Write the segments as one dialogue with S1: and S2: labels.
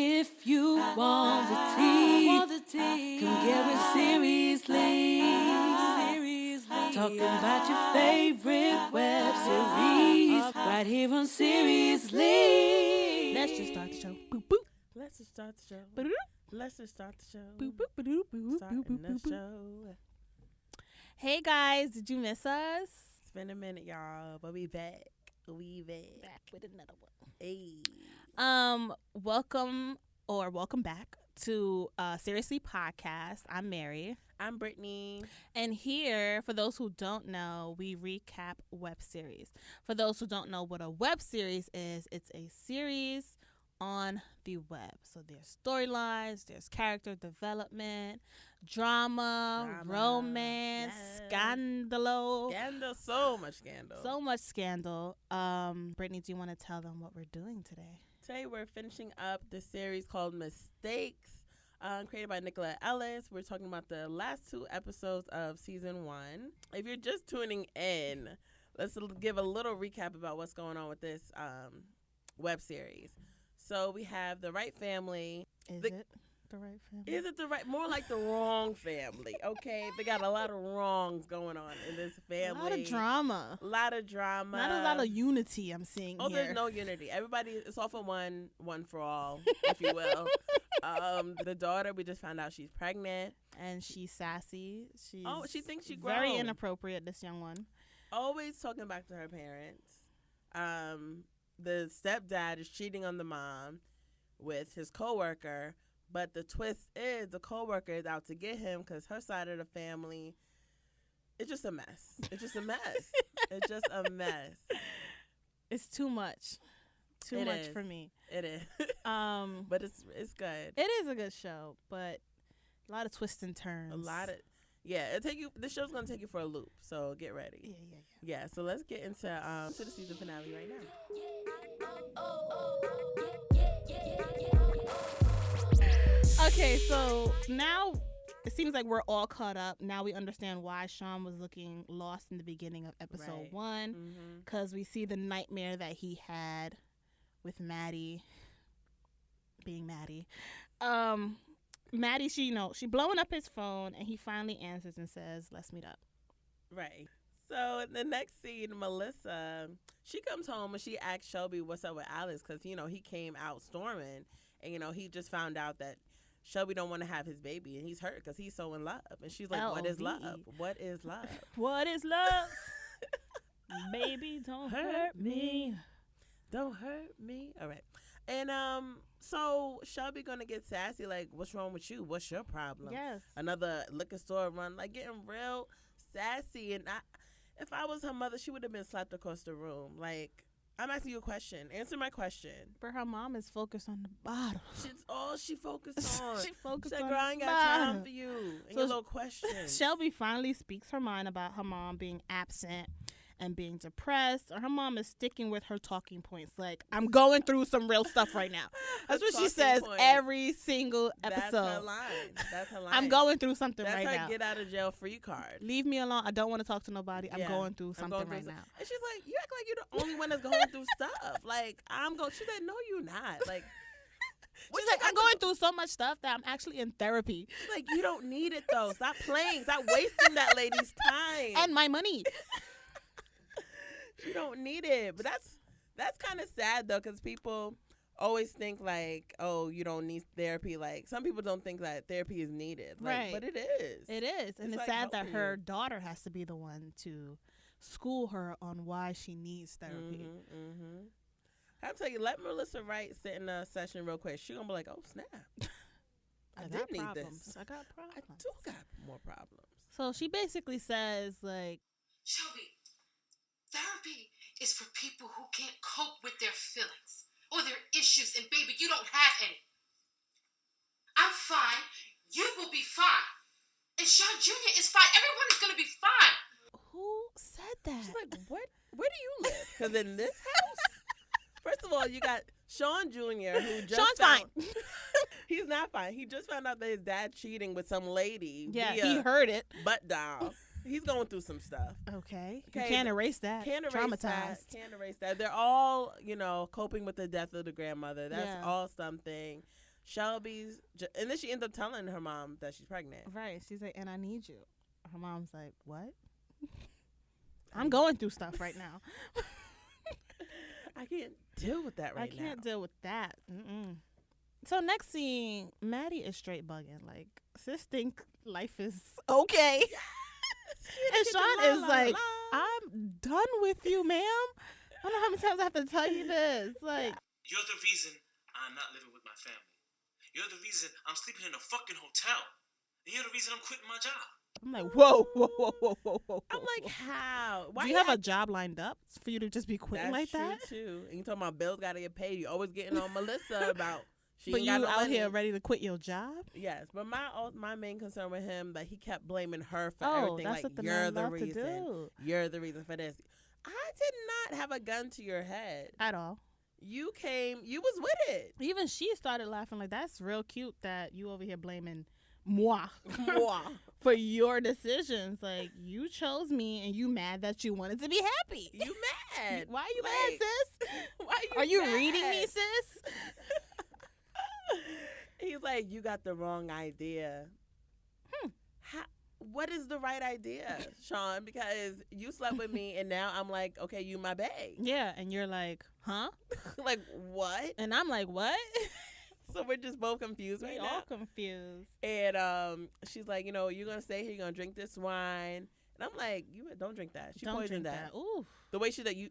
S1: If you want the tea, come get it seriously. Talking about your favorite web series right here on Seriously.
S2: Let's just start the show. Boop, boop.
S3: Let's just start the show.
S2: Ba-doop.
S3: Let's just start the show.
S2: Boop, boop, ba-doop, boop,
S3: Starting
S2: boop,
S3: the
S2: boop, boop.
S3: show.
S2: Hey guys, did you miss us?
S3: It's been a minute, y'all, but we back.
S2: Back with another one.
S3: Hey.
S2: Welcome back to Seriously Podcast. I'm Mary.
S3: I'm Brittany.
S2: And here, for those who don't know, we recap web series. For those who don't know what a web series is, it's a series on the web. So there's storylines, there's character development, drama, romance,
S3: yes.
S2: Scandal,
S3: So much scandal.
S2: so much scandal. Brittany, do you want to tell them what we're doing today?
S3: Today we're finishing up the series called Mistakes, created by Nicola Ellis. We're talking about the last 2 episodes of season 1. If you're just tuning in, let's give a little recap about what's going on with this web series. So we have the right family.
S2: Is it the right family?
S3: Is it the right? More like the wrong family. Okay, they got a lot of wrongs going on in this family.
S2: A lot of drama.
S3: A lot of drama.
S2: Not a lot of unity I'm seeing here.
S3: There's no unity. Everybody is all for one for all, if you will. The daughter, we just found out she's pregnant.
S2: And she's sassy.
S3: She thinks she's grown.
S2: Very inappropriate, this young one.
S3: Always talking back to her parents. The stepdad is cheating on the mom with his coworker, but the twist is the coworker is out to get him because her side of the family, it's just a mess. It's just a mess. It's just a mess.
S2: It's too much. Too much for me.
S3: It is. But it's good.
S2: It is a good show, but a lot of twists and turns.
S3: A lot of this show's gonna take you for a loop, so get ready. Yeah. So let's get into to the season finale right now.
S2: Okay, so now it seems like we're all caught up. Now we understand why Sean was looking lost in the beginning of episode 1, because we see the nightmare that he had with Maddie being Maddie. Maddie, she blowing up his phone, and he finally answers and says, "Let's meet up."
S3: Right. So in the next scene, Melissa, she comes home and she asks Shelby what's up with Alice because, he came out storming and, he just found out that Shelby don't want to have his baby and he's hurt because he's so in love. And she's like, what is love? What is love?
S2: What is love? Baby, don't hurt me.
S3: Don't hurt me. All right. And so Shelby gonna get sassy, like, what's wrong with you? What's your problem?
S2: Yes.
S3: Another liquor store run, like getting real sassy. And if I was her mother, she would have been slapped across the room. Like, I'm asking you a question. Answer my question.
S2: But her mom is focused on the bottle.
S3: She's all she focused on.
S2: She focused
S3: on
S2: on
S3: girl, I ain't
S2: the
S3: got
S2: bottle.
S3: time for you and your little questions.
S2: Shelby finally speaks her mind about her mom being absent and being depressed, or her mom is sticking with her talking points. Like, I'm going through some real stuff right now. That's what she says every single episode.
S3: That's her line. That's her line.
S2: I'm going through something
S3: right now. That's her
S2: now.
S3: get out of jail free card.
S2: Leave me alone. I don't want to talk to nobody. I'm going through something right now.
S3: And she's like, you act like you're the only one that's going through stuff. Like, she said, no, you're not. Like,
S2: she's like, I'm going through so much stuff that I'm actually in therapy.
S3: She's like, you don't need it, though. Stop playing. Stop wasting that lady's time.
S2: And my money.
S3: You don't need it. But that's kind of sad, though, because people always think, like, oh, you don't need therapy. Like, some people don't think that therapy is needed. Like,
S2: right.
S3: But it is.
S2: It is. And it's
S3: like
S2: sad that her daughter has to be the one to school her on why she needs therapy.
S3: I'll tell you, let Melissa Wright sit in a session real quick. She's going to be like, oh, snap. I did need this.
S2: I got problems.
S3: I do got more problems.
S2: So she basically says, like,
S4: Shelby, therapy is for people who can't cope with their feelings or their issues, and baby, you don't have any. I'm fine. You will be fine. And Sean Jr. is fine. Everyone is going to be fine.
S2: Who said that?
S3: She's like, what? Where do you live? Because in this house, first of all, you got Sean Jr., who just
S2: Sean's fine.
S3: He's not fine. He just found out that his dad cheating with some lady.
S2: Yeah, he heard it.
S3: Butt down. He's going through some stuff.
S2: Okay. You can't erase that.
S3: Can't erase
S2: Traumatized.
S3: Can't erase that. They're all, coping with the death of the grandmother. That's all something. and then she ends up telling her mom that she's pregnant.
S2: Right. She's like, and I need you. Her mom's like, what? I'm going through stuff right now.
S3: I can't deal with that right now.
S2: I can't deal with that. Mm-mm. So next scene, Maddie is straight bugging. Like, sis think life is okay. And Sean is like, I'm done with you, ma'am. I don't know how many times I have to tell you this. Like,
S5: you're the reason I'm not living with my family. You're the reason I'm sleeping in a fucking hotel. And you're the reason I'm quitting my job.
S2: I'm like, whoa.
S3: I'm like, how? Why
S2: do you have a job lined up for you to just be quitting like that?
S3: That's true, too. And you talking about bills got to get paid. You always getting on Melissa about she
S2: but
S3: ain't
S2: you
S3: got no
S2: out
S3: money.
S2: here ready to quit your job?
S3: Yes, but my main concern with him that he kept blaming her for everything.
S2: That's
S3: like,
S2: what the
S3: you're
S2: men
S3: the
S2: love
S3: reason.
S2: to do.
S3: You're the reason for this. I did not have a gun to your head
S2: at all. You
S3: was with it.
S2: Even she started laughing like, that's real cute that you over here blaming moi for your decisions. Like, you chose me and you mad that you wanted to be happy.
S3: You mad.
S2: Why are you mad, sis?
S3: Why
S2: are you
S3: mad?
S2: reading me, sis?
S3: He's like, you got the wrong idea. What is the right idea, Sean? Because you slept with me and now I'm like, okay, you my bae.
S2: Yeah, and you're like, huh?
S3: Like, what?
S2: And I'm like, what?
S3: So we're just both confused right now.
S2: We all confused.
S3: And she's like, you're going to stay here, you're going to drink this wine. And I'm like, you don't drink that. She poisoned that.
S2: Ooh.
S3: The way she that you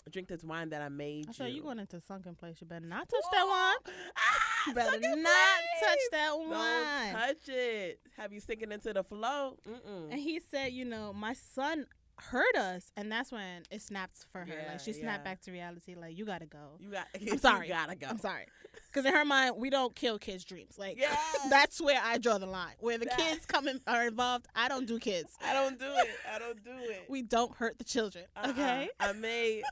S3: drink this wine that I made you.
S2: So you going into sunken place. You better not touch that wine. You better not touch that wine.
S3: Don't touch it. Have you sinking into the flow? Mm-mm.
S2: And he said, my son hurt us, and that's when it snapped for her.
S3: Yeah,
S2: like, she snapped back to reality. Like, you gotta go.
S3: I'm
S2: sorry.
S3: You gotta go.
S2: I'm sorry. Because in her mind, we don't kill kids' dreams. Like, that's where I draw the line. Where the kids are involved, I don't do kids.
S3: I don't do it.
S2: We don't hurt the children. Okay.
S3: I may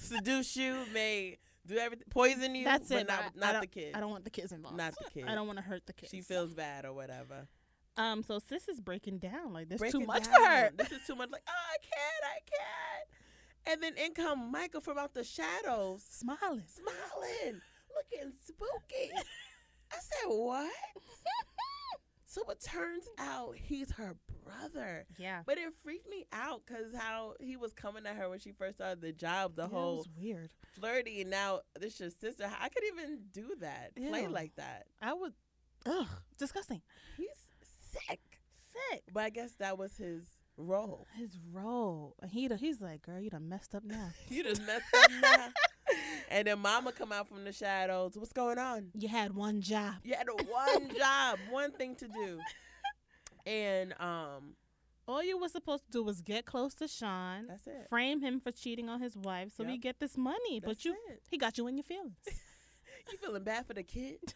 S3: seduce you, may do everything, poison you.
S2: That's it.
S3: But not the kids.
S2: I don't want the kids involved.
S3: Not the kids.
S2: I don't want to hurt the kids.
S3: She feels bad or whatever.
S2: So sis is breaking down. Like, there's
S3: breaking
S2: too much
S3: down.
S2: for her.
S3: This is too much. Like, oh, I can't. And then in come Michael from out the shadows,
S2: smiling,
S3: looking spooky. I said, what? So it turns out he's her brother.
S2: Yeah.
S3: But it freaked me out because how he was coming at her when she first started the job, the whole
S2: it was weird.
S3: Flirty, and now this is your sister. I could even do that, play like that.
S2: I would, disgusting.
S3: He's sick. But I guess that was his role.
S2: And he's like, girl, you done messed up now.
S3: You done messed up now. And then mama come out from the shadows. What's going on?
S2: You had one job.
S3: You had one job, one thing to do. And
S2: all you were supposed to do was get close to Sean.
S3: That's it.
S2: Frame him for cheating on his wife so we get this money.
S3: That's
S2: but
S3: it.
S2: He got you in your feelings.
S3: You feeling bad for the kid?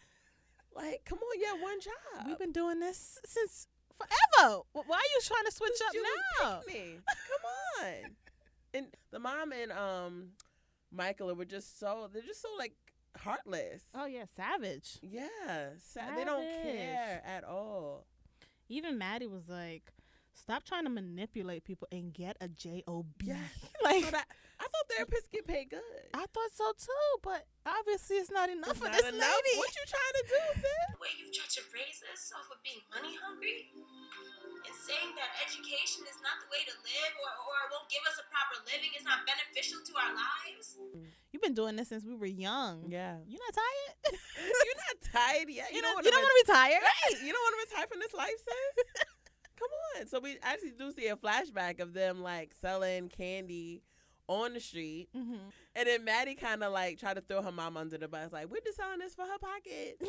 S3: Like, come on, you had one job.
S2: We've been doing this since forever. Why are you trying to switch up now?
S3: Me. Come on. And the mom and Michael they're just so like heartless.
S2: Oh yeah, savage.
S3: Yeah, they don't care at all.
S2: Even Maddie was like, stop trying to manipulate people and get a job.
S3: Yeah.
S2: Like,
S3: so I thought therapists get paid good.
S2: I thought so too, but obviously it's not enough for
S3: not
S2: this
S3: enough.
S2: lady.
S3: What you trying to do, sis?
S4: The way you've tried to raise us off of being money hungry and saying that education is not the way to live or won't give us a proper living, is not beneficial to our lives.
S2: You've been doing this since we were young.
S3: Yeah.
S2: You not tired?
S3: You're not tired yet.
S2: You don't want to be tired?
S3: Right. You don't want to retire from this life, sis? Come on. So we actually do see a flashback of them like selling candy on the street.
S2: Mm-hmm.
S3: And then Maddie kind of like tried to throw her mom under the bus. Like, we're just selling this for her pockets.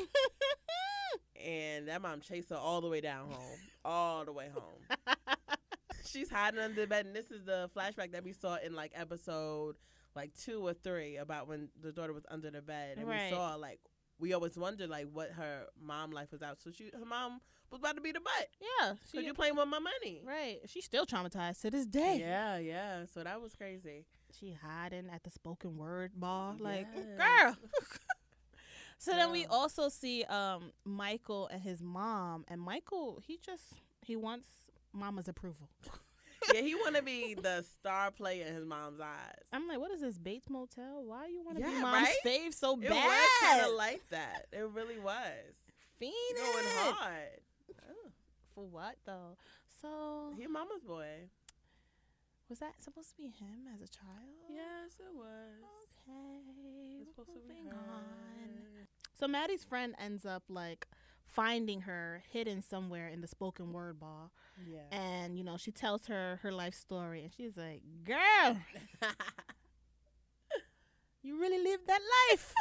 S3: And that mom chased her all the way down home. All the way home. She's hiding under the bed. And this is the flashback that we saw in like episode like 2 or 3 about when the daughter was under the bed. And we saw like, we always wondered like what her mom life was out. So her mom was about to be the butt.
S2: Yeah.
S3: Because you're playing with my money.
S2: Right. She's still traumatized to this day.
S3: Yeah. So that was crazy.
S2: She hiding at the spoken word bar. Like,
S3: Yeah.
S2: girl. So then we also see Michael and his mom. And Michael, he wants mama's approval.
S3: Yeah, he want to be the star player in his mom's eyes.
S2: I'm like, what is this, Bates Motel? Why you want to be
S3: Yeah,
S2: mom's
S3: right?
S2: fave so
S3: It
S2: bad?
S3: was kind of like that. It really was.
S2: Fiend
S3: Going
S2: it.
S3: hard. Oh,
S2: For what though? So
S3: he mama's boy.
S2: was that supposed to be him as a child?
S3: Yes, it was.
S2: Okay.
S3: It's supposed to be
S2: Moving
S3: her.
S2: on. So Maddie's friend ends up like finding her hidden somewhere in the spoken word bar,
S3: Yeah.
S2: and she tells her life story, and she's like, "Girl, you really lived that life."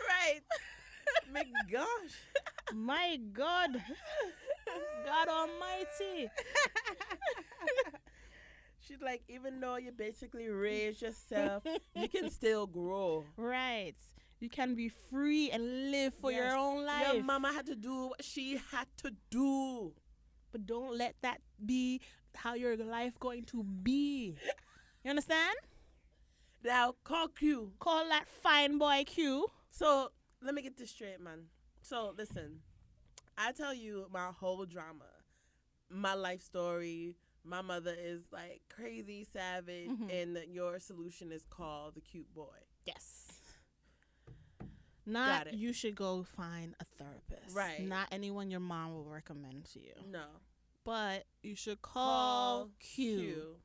S3: Right. My gosh.
S2: My God, God Almighty.
S3: She's like, even though you basically raised yourself, you can still grow.
S2: Right. You can be free and live for
S3: Yes.
S2: your own life.
S3: Your mama had to do what she had to do.
S2: But don't let that be how your life going to be. You understand?
S3: Now, call Q.
S2: Call that fine boy Q.
S3: So, let me get this straight, man. So, listen. I tell you my whole drama. My life story. My mother is like crazy savage. And your solution is called the cute boy.
S2: Yes. Not
S3: Got it.
S2: you should go find a therapist.
S3: Right.
S2: Not anyone your mom will recommend to you.
S3: No.
S2: But you should call Q.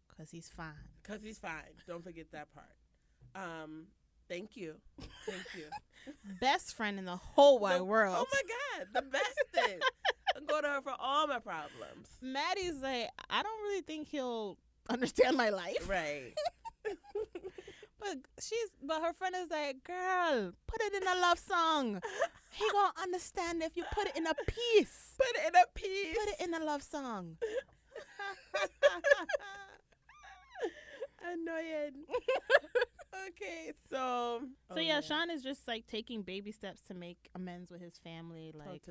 S2: Because he's fine.
S3: Because he's fine. Don't forget that part. Thank you. Thank you.
S2: Best friend in the whole wide world.
S3: Oh my God. The best thing. I go to her for all my problems.
S2: Maddie's like, I don't really think he'll understand my life.
S3: Right.
S2: But her friend is like, girl, put it in a love song. He gonna understand if you put it in a piece.
S3: Put it in a piece.
S2: Put it in a love song.
S3: Annoying. Okay, so
S2: Yeah, Sean is just like taking baby steps to make amends with his family, like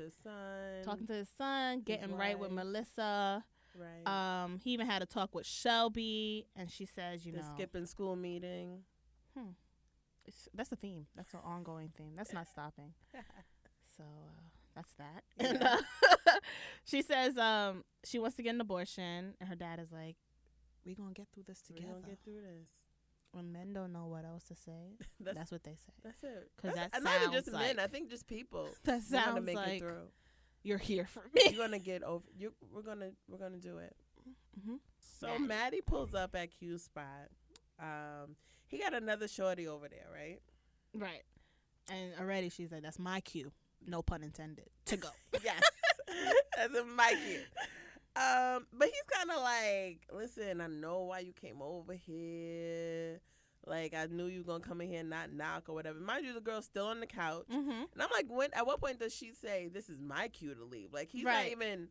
S3: talking
S2: to his son, getting right with
S3: wife.
S2: Melissa.
S3: Right.
S2: He even had a talk with Shelby, and she says,
S3: The skipping school meeting.
S2: That's a theme. That's an ongoing theme. That's not stopping. So that's that.
S3: Yeah.
S2: And she says she wants to get an abortion, and her dad is like, "We gonna get through this together."
S3: We're gonna get through this.
S2: When men don't know what else to say, that's what they say.
S3: That's it.
S2: 'Cause that
S3: not even
S2: sounds
S3: just
S2: like-
S3: men. I think just people.
S2: That
S3: We're gonna
S2: sounds
S3: make
S2: like
S3: it through.
S2: you're here for me.
S3: You're gonna get over. We're gonna do it.
S2: Mm-hmm.
S3: So Maddie pulls up at Q's spot. He got another shorty over there, right?
S2: Right. And already she's like, "That's my cue." No pun intended. To go.
S3: Yes, that's a Mikey. But he's kind of like, listen, I know why you came over here. Like, I knew you were going to come in here and not knock or whatever. Mind you, the girl's still on the couch.
S2: Mm-hmm.
S3: And I'm like, at what point does she say, this is my cue to leave? Like, he's not
S2: Right.
S3: even,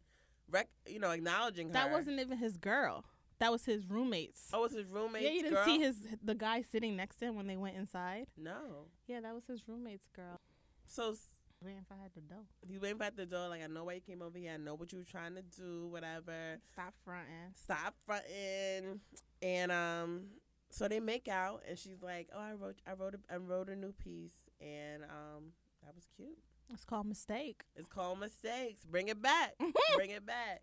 S3: acknowledging her.
S2: That wasn't even his girl. That was his roommate's.
S3: Oh, it was his roommate's
S2: Yeah, you didn't
S3: girl?
S2: see the guy sitting next to him when they went inside.
S3: No.
S2: Yeah, that was his roommate's girl.
S3: So
S2: Waiting for her to go.
S3: he's waiting at the door, like, I know why you came over here. I know what you were trying to do, whatever.
S2: Stop fronting.
S3: Stop fronting. And so they make out, and she's like, "Oh, I wrote a new piece, and that was cute.
S2: It's called Mistake.
S3: It's called Mistakes. Bring it back. Bring it back."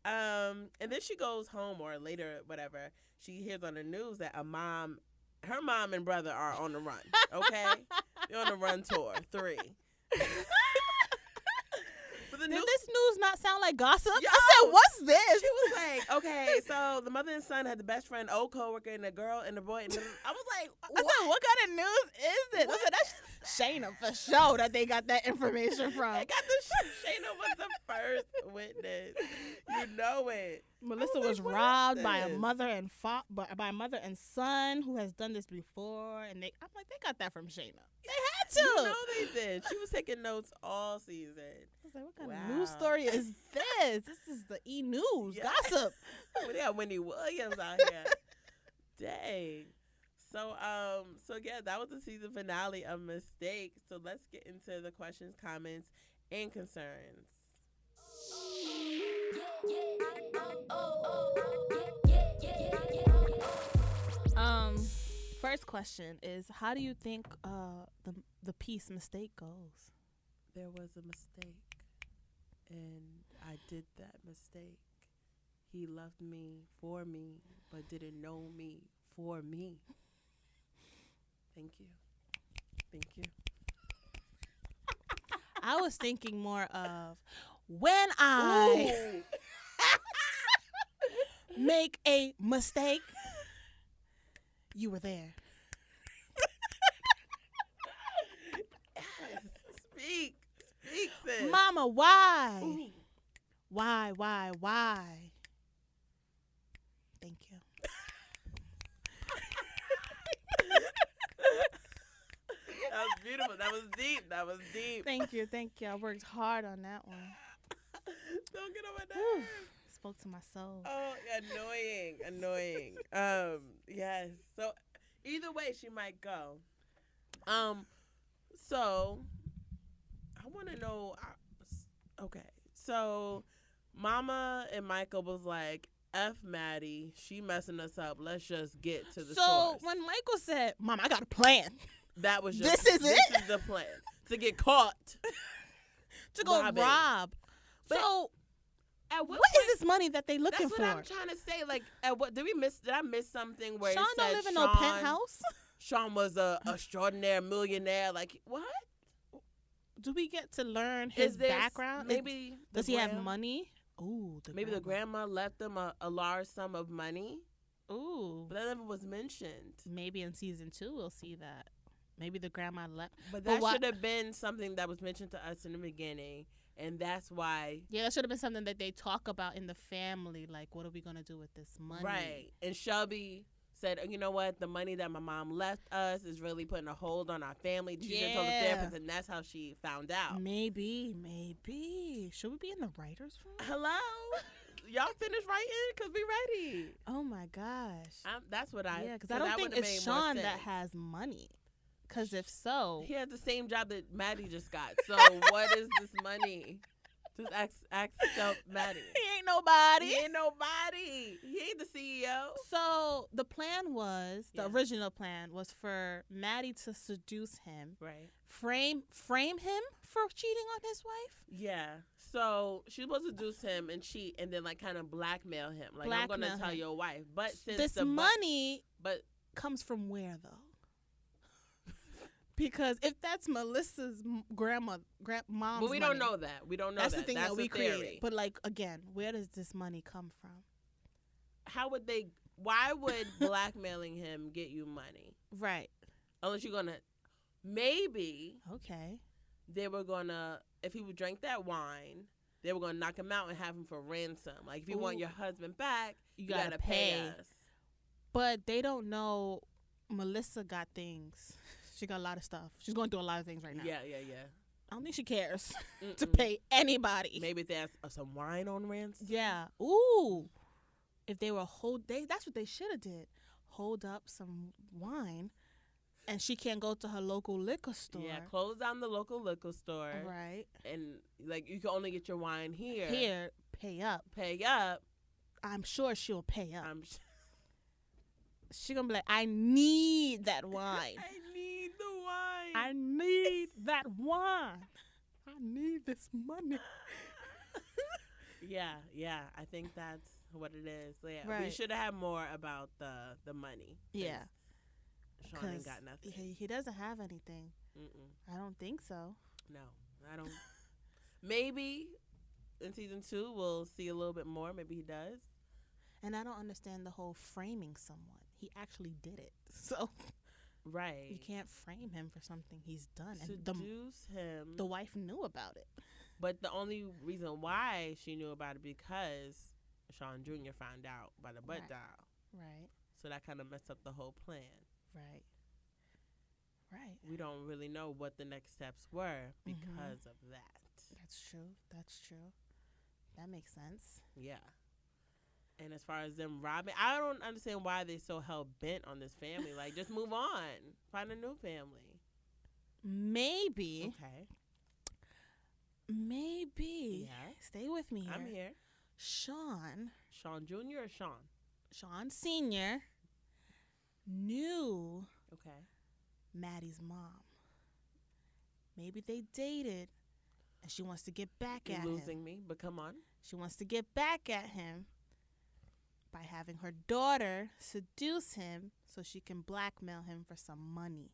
S3: And then she goes home, or later, whatever. She hears on the news that her mom and brother are on the run. Okay, they're on the run tour 3. But
S2: Did this news not sound like gossip?
S3: Yo!
S2: I said, "What's this?"
S3: She was like, okay, so the mother and son had the best friend, old coworker, and the girl and the boy. And I was like,
S2: I said, "What kind of news is this?" I said, "That's Shayna for sure that they got that information from."
S3: I got the Shayna was the first witness. You know it.
S2: Melissa
S3: like,
S2: was
S3: what is
S2: robbed by a
S3: this?
S2: mother and by a mother and son who has done this before, and I'm like, they got that from Shayna. They had to.
S3: You know they did. She was taking notes all season.
S2: I was like, what kind
S3: Wow.
S2: of news story is this? This is the E! News.
S3: Yeah.
S2: Gossip.
S3: They got Wendy Williams out here. Dang. So yeah, that was the season finale of Mistakes. So let's get into the questions, comments, and concerns.
S2: First question is, how do you think the piece Mistake goes?
S3: There was a mistake, and I did that mistake. He loved me for me, but didn't know me for me. Thank you. Thank you.
S2: I was thinking more of when I make a mistake, you were there.
S3: Speak, sis.
S2: Mama, why?
S3: Ooh.
S2: Why? Thank you.
S3: That was beautiful. That was deep.
S2: Thank you. I worked hard on that one.
S3: Don't get on my
S2: Whew.
S3: nerves.
S2: Spoke to my soul.
S3: Oh, annoying. Yes. So either way, she might go. So I want to know. Okay, so Mama and Michael was like, "F Maddie, she messing us up. Let's just get to the source."
S2: So when Michael said, "Mom, I got a plan,"
S3: that was
S2: this is
S3: the plan to get caught
S2: to go
S3: robbing.
S2: rob.
S3: But
S2: so
S3: at
S2: what is this money that they looking
S3: That's
S2: for?
S3: what I'm trying to say. Like, at what did I miss something where
S2: Sean
S3: it said
S2: don't live in no penthouse.
S3: Sean was a extraordinary millionaire. Like, what?
S2: Do we get to learn his background?
S3: Maybe
S2: does he have money? Ooh,
S3: maybe the grandma left him a large sum of money.
S2: Ooh,
S3: But that never was mentioned.
S2: maybe in season 2 we'll see that. Maybe the grandma left.
S3: But that should have been something that was mentioned to us in the beginning, and that's why.
S2: Yeah, that should have been something that they talk about in the family. Like, what are we gonna do with this money?
S3: Right. And Shelby said, "You know what? The money that my mom left us is really putting a hold on our family." She should have told the therapist, and that's how she found out.
S2: Maybe. Should we be in the writers' room?
S3: Hello? Y'all finished writing? Because we ready.
S2: Oh, my gosh.
S3: That's what I...
S2: Yeah, because I don't think
S3: would've
S2: it's
S3: made more
S2: Sean that
S3: sense.
S2: has money. Because if so...
S3: He has the same job that Maddie just got. So what is this money? Just ask Maddie.
S2: He ain't nobody.
S3: He ain't nobody. He ain't the CEO.
S2: So the plan was, the
S3: Yeah.
S2: original plan was for Maddie to seduce him,
S3: Right.
S2: frame him for cheating on his wife.
S3: Yeah. So she's supposed to seduce him and cheat and then like kind of blackmail him. Like, I'm going to
S2: Blackmail
S3: tell
S2: him.
S3: your wife. But since
S2: This money
S3: but
S2: comes from where though? Because if that's Melissa's mom's
S3: but we don't know that. We don't know
S2: that's
S3: that.
S2: the thing
S3: That's
S2: that we
S3: a theory.
S2: created. But like again, where does this money come from?
S3: How would they? Why would blackmailing him get you money?
S2: Right.
S3: Unless you're gonna, maybe
S2: Okay.
S3: they were gonna, if he would drink that wine, they were gonna knock him out and have him for ransom. Like, if you want
S2: Ooh.
S3: your husband back, you
S2: gotta
S3: gotta pay us.
S2: But they don't know Melissa got things. She got a lot of stuff. She's going through a lot of things right now.
S3: Yeah.
S2: I don't think she cares to
S3: Mm-mm.
S2: pay anybody.
S3: Maybe if they ask some wine on ransom.
S2: Yeah. Ooh. If they were that's what they should have did. Hold up some wine, and she can't go to her local liquor store.
S3: Yeah, close down the local liquor store.
S2: Right.
S3: And like, you can only get your wine here.
S2: Here, pay up.
S3: Pay up.
S2: I'm sure she'll pay up.
S3: She
S2: gonna be like, I need that wine.
S3: I need the wine.
S2: I need that wine. I need this money.
S3: Yeah. I think that's what it is. So, yeah, we
S2: Right.
S3: should have had more about the money. 'Cause
S2: Yeah.
S3: Sean ain't got nothing.
S2: He doesn't have anything.
S3: Mm-mm.
S2: I don't think so.
S3: No, I don't. Maybe in season 2 we'll see a little bit more. Maybe he does.
S2: And I don't understand the whole framing someone. He actually did it. So
S3: Right.
S2: you can't frame him for something he's done. And
S3: Seduce him.
S2: the wife knew about it.
S3: But the only reason why she knew about it because Sean Jr. found out by the butt
S2: Right.
S3: dial.
S2: Right.
S3: So that kind of messed up the whole plan.
S2: Right.
S3: We don't really know what the next steps were
S2: Mm-hmm.
S3: because of that.
S2: That's true. That makes sense.
S3: Yeah. And as far as them robbing, I don't understand why they so hell bent on this family. Like, just move on. Find a new family.
S2: Maybe.
S3: Okay.
S2: Yeah. Stay with me here.
S3: I'm here.
S2: Sean
S3: Jr. or Sean?
S2: Sr. knew
S3: Okay.
S2: Maddie's mom. Maybe they dated and she wants to get back
S3: You're
S2: at
S3: losing
S2: him.
S3: me, but come on.
S2: She wants to get back at him. by having her daughter seduce him so she can blackmail him for some money.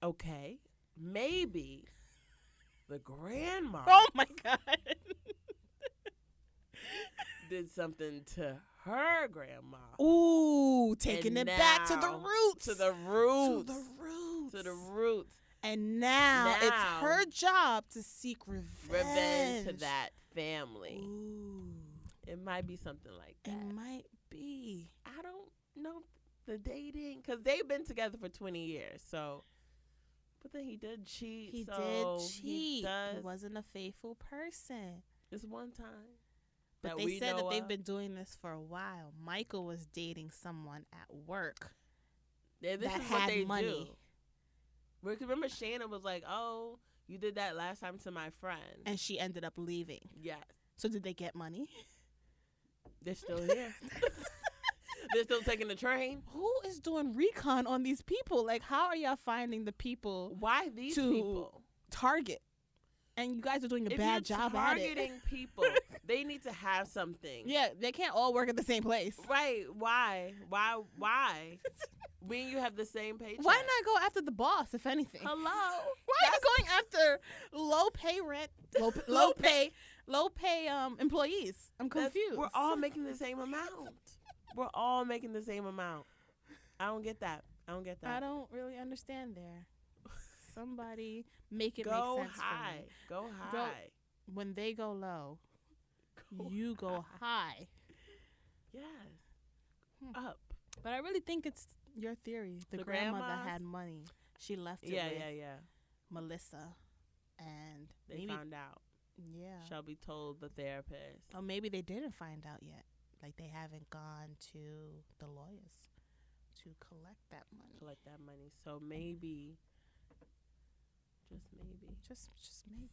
S3: Okay. Maybe the grandma
S2: Oh my God.
S3: did something to her grandma.
S2: Ooh, taking
S3: And
S2: it back to the
S3: now-
S2: roots.
S3: To the roots.
S2: To the roots.
S3: To the roots.
S2: And now it's
S3: Now-
S2: her job to seek revenge.
S3: Revenge to that family.
S2: Ooh,
S3: It might be something like that.
S2: it might be.
S3: I don't know the dating, because they've been together for 20 years. So, but then he did cheat.
S2: He
S3: so
S2: did cheat.
S3: He does.
S2: He wasn't a faithful person.
S3: It's one time.
S2: But
S3: that
S2: they
S3: we
S2: said
S3: know
S2: that they've
S3: of.
S2: been doing this for a while. Michael was dating someone at work.
S3: Yeah, this
S2: that
S3: is what
S2: had
S3: they
S2: money.
S3: do. Because remember, Shannon was like, "Oh, you did that last time to my friend."
S2: And she ended up leaving.
S3: Yes,
S2: So did they get money?
S3: they're still here. They're still taking the train.
S2: Who is doing recon on these people? Like, how are y'all finding the people
S3: Why these
S2: to
S3: people?
S2: target? And you guys are doing a
S3: If
S2: bad
S3: you're
S2: job at it.
S3: targeting people, they need to have something.
S2: Yeah, they can't all work at the same place.
S3: Right? Why? When you have the same paycheck.
S2: Why not go after the boss, if anything?
S3: Hello.
S2: Why are you going after low pay employees? I'm confused.
S3: We're all making the same amount. We're all making the same amount. I don't get that.
S2: I don't really understand there. Somebody make it
S3: Go
S2: make sense
S3: high.
S2: for me.
S3: Go
S2: Go-
S3: high.
S2: When they go low,
S3: Go
S2: you go high.
S3: Yes.
S2: Hmm.
S3: Up.
S2: But I really think it's your theory. The
S3: The
S2: grandmother
S3: grandmas?
S2: had money. She left it
S3: Yeah,
S2: with
S3: yeah.
S2: Melissa. And
S3: They
S2: maybe,
S3: found out.
S2: yeah.
S3: Shelby told the therapist.
S2: Or maybe they didn't find out yet. Like they haven't gone to the lawyers to collect that money.
S3: Collect that money. So maybe, just maybe.
S2: Just maybe.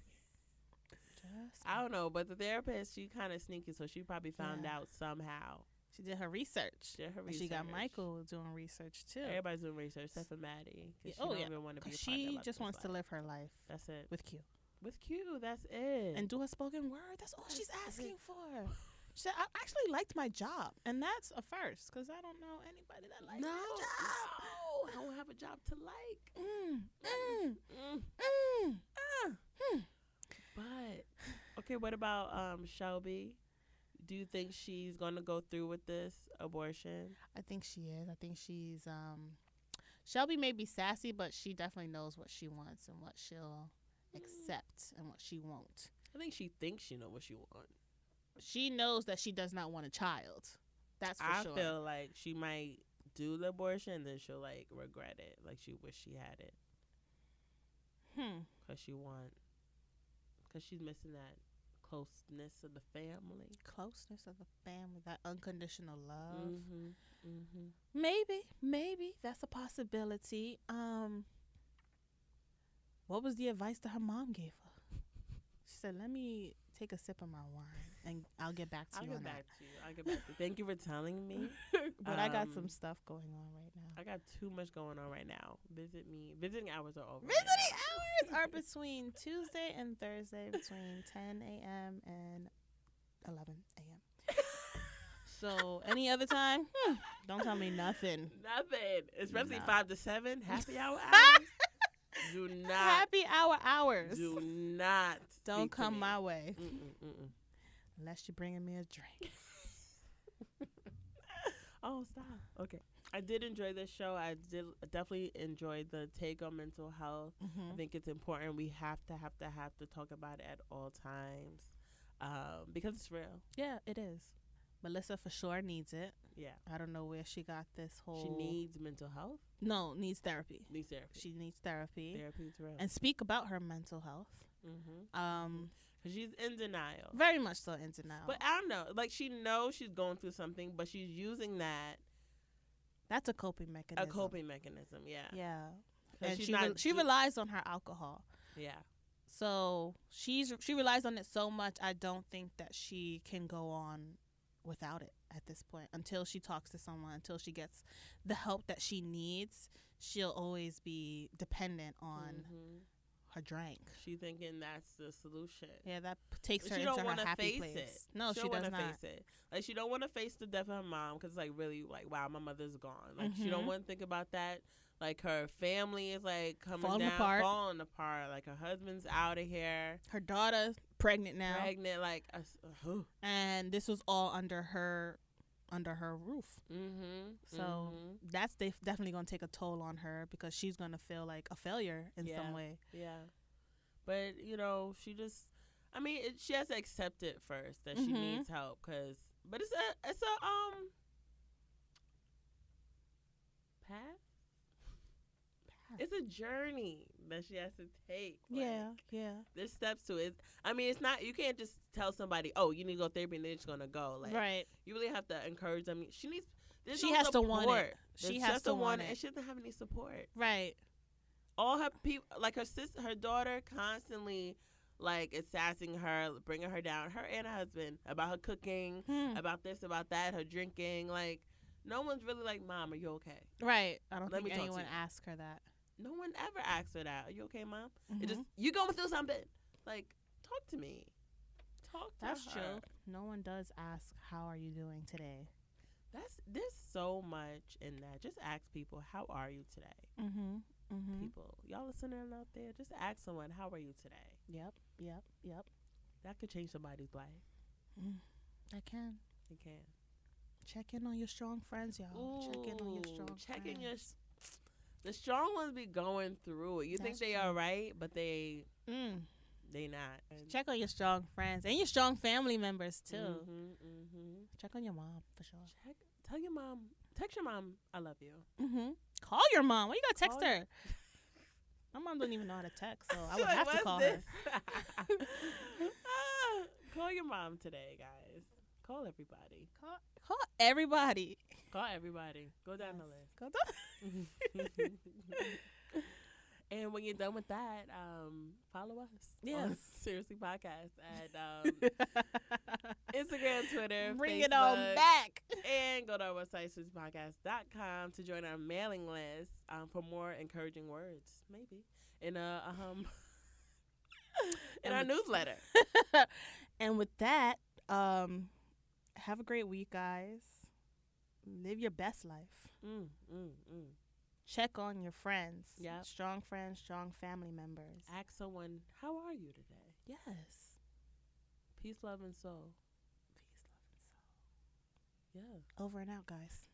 S2: Just
S3: I don't know, but the therapist, she kind of sneaky, so she probably found
S2: Yeah.
S3: out somehow.
S2: She did her research.
S3: Did her
S2: And she got
S3: research.
S2: Michael doing research too.
S3: Everybody's doing research, except for Maddie. 'Cause
S2: Yeah,
S3: she
S2: oh,
S3: don't
S2: yeah.
S3: even want to be a
S2: 'Cause
S3: part
S2: she
S3: of
S2: just wants to
S3: life.
S2: live her life
S3: That's it.
S2: with Q.
S3: With Q, that's it.
S2: And do her spoken word. That's all she's
S3: That's
S2: asking
S3: it.
S2: for. She said, I actually liked my job. And that's a first because I don't know anybody that likes
S3: no,
S2: their job.
S3: no, I don't have a job to like.
S2: Mm, mm,
S3: Mm.
S2: mm.
S3: But okay, what about Shelby? Do you think she's gonna go through with this abortion?
S2: I think she is. I think she's Shelby may be sassy, but she definitely knows what she wants and what she'll accept and what she won't.
S3: I think she thinks she knows what she wants.
S2: She knows that she does not want a child. That's for
S3: I
S2: sure.
S3: feel like she might do the abortion and then she'll like regret it, like she wish she had it, cause she's missing that closeness of the family.
S2: Closeness of the family, that unconditional love.
S3: Mm-hmm.
S2: Maybe that's a possibility. What was the advice that her mom gave her? She said, "Let me take a sip of my wine, and I'll get back to
S3: I'll
S2: you
S3: get
S2: on
S3: back to you. I'll get back to you. Thank you for telling me.
S2: that." But I got some
S3: Um,
S2: stuff going on right now.
S3: I got too much going on right now. Visit me. Visiting hours are over.
S2: Visiting hours are between Tuesday and Thursday, between 10 a.m. and 11 a.m. So any other time, don't tell me nothing.
S3: Nothing. Especially
S2: Nah.
S3: 5 to 7 happy hour hours. Do not.
S2: Happy hour hours.
S3: Do not.
S2: Don't
S3: speak to
S2: come
S3: me.
S2: my way
S3: Mm-mm.
S2: unless you're bringing me a drink.
S3: Oh, stop. Okay. I did enjoy this show. I did definitely enjoy the take on mental health. I think it's important. We have to talk about it at all times because it's real.
S2: Yeah, it is. Melissa for sure needs it.
S3: Yeah.
S2: I don't know where she got this whole.
S3: She needs mental health.
S2: No, needs therapy.
S3: Needs therapy.
S2: She needs therapy
S3: Therapy is real.
S2: and speak about her mental health.
S3: Mm-hmm. Because she's in denial.
S2: Very much so in denial.
S3: But I don't know. Like, she knows she's going through something, but she's using that
S2: that's a coping mechanism.
S3: a coping mechanism. Yeah.
S2: Yeah.
S3: 'Cause
S2: And
S3: she's
S2: she
S3: not
S2: she relies on her alcohol.
S3: Yeah.
S2: So she relies on it so much. I don't think that she can go on without it at this point until she talks to someone, until she gets the help that she needs. She'll always be dependent on her drink.
S3: She thinking that's the solution.
S2: Yeah, that takes her
S3: She
S2: into
S3: don't
S2: her
S3: want to
S2: happy
S3: face
S2: place.
S3: it.
S2: No, she
S3: don't
S2: does
S3: wanna
S2: not.
S3: face it. Like, she don't want to face the death of her mom because, like, really, like, wow, my mother's gone. Like, she don't want to think about that. Like, her family is, like, falling apart. Like, her husband's out of here.
S2: Her daughter's pregnant now.
S3: Like,
S2: and this was all under her roof. So that's definitely going to take a toll on her because she's going to feel like a failure in some way.
S3: Yeah. But, you know, she just, I mean, she has to accept it first that she needs help but it's a path. It's a journey that she has to take.
S2: Yeah.
S3: There's steps to it. I mean, it's not, you can't just tell somebody, oh, you need to go to therapy and they're just going to go. Like,
S2: right.
S3: You really have to encourage them. She
S2: has to want it. She has to want it.
S3: And she doesn't have any support.
S2: Right.
S3: All her people, like her daughter constantly, like, is sassing her, bringing her down, her and her husband, about her cooking, about this, about that, her drinking. Like, no one's really like, Mom, are you okay?
S2: Right. I don't think anyone asked her that.
S3: No one ever asks her that. Are you okay, Mom? It just, you going through something. Like, talk to me. Talk to
S2: That's
S3: her.
S2: true. No one does ask, how are you doing today?
S3: There's so much in that. Just ask people, how are you today? People, y'all listening out there, just ask someone, how are you today?
S2: Yep.
S3: That could change somebody's life.
S2: That can.
S3: It can.
S2: Check in on your strong friends, y'all.
S3: Ooh,
S2: check in on your strong friends.
S3: The strong ones be going through it. You think they are right, but they not.
S2: Check on your strong friends and your strong family members too. Check on your mom for sure.
S3: Tell your mom. Text your mom, I love you.
S2: Call your mom. Why you gotta text her? My mom don't even know how to text, so I would have to call her.
S3: Call your mom today, guys. Call everybody.
S2: Call everybody.
S3: Call everybody. Go down the list.
S2: Go down.
S3: And when you're done with that, follow us.
S2: Yes.
S3: On Seriously Podcast at Instagram, Twitter,
S2: Bring
S3: Facebook,
S2: it on back.
S3: And go to our website, seriouslypodcast.com, to join our mailing list for more encouraging words, maybe, in our newsletter.
S2: And with that, have a great week, guys. Live your best life. Check on your friends.
S3: Yep.
S2: Strong friends, strong family members.
S3: Ask someone, how are you today?
S2: Yes.
S3: Peace, love, and soul.
S2: Peace, love, and soul.
S3: Yeah.
S2: Over and out, guys.